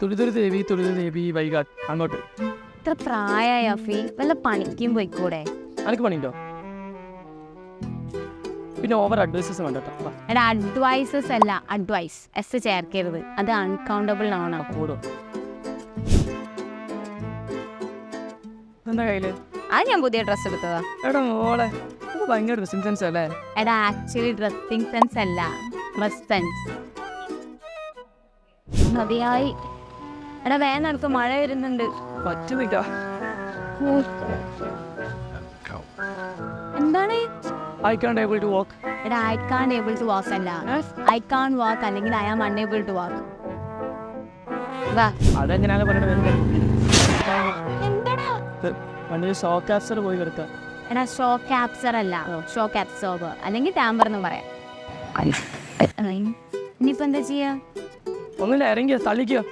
തുളിതുരു ദേവി വൈകാട്ട് അങ്ങോട്ട്. ഇത്ര പ്രായമായ അഫി വല്ല പണിക്കും പോയിക്കൂടെ? അനക്ക് പണിയുണ്ടോ? പിന്നെ ഓവർ അഡ്വൈസസ് വേണ്ട കേട്ടോ. എടാ അഡ്വൈസസ് അല്ല, അഡ്വൈസ് എസ് ചേർക്കരുത്, അത് അൺകൗണ്ടബിൾ ആണ്. കൂടും. എന്താ കയ്യില്? അത് ഞാൻ പുതിയ ഡ്രസ്സ് എടുത്തതാ. എടാ മോളെ ഇത് ഭയങ്കര ഡ്രസ്സിംഗ് സെൻസ് അല്ലേ? എടാ ആക്ച്വലി ഡ്രസ്സിംഗ് സെൻസ് അല്ല, ഡ്രസ് സെൻസ്. മതിയായി. എടാ വേഗം നടക്കും, മഴ വരുന്നുണ്ട്. പറ്റുന്നില്ല. എന്താണ്? I can't able to walk. എടാ I can't able to walk അല്ല, ഐ കാൺ വാക്ക് അല്ലെങ്കിൽ I am unable to walk. വാ. അതെങ്ങനെയാണ് പറയുന്നത്? എന്താടാ? വണ്ടി ഷോക്ക് ആപ്സർ പോയി കിടക്കാം. എടാ ഷോക്ക് ആപ്സർ അല്ല, ഷോക്ക് അബ്സോർബർ അല്ലെങ്കിൽ ടാമ്പർ എന്ന് പറയാം. ഇനിയിപ്പോ എന്താ ചെയ്യാ? ഒന്നുമില്ല, ഇറങ്ങിയോ തള്ളിക്കോ.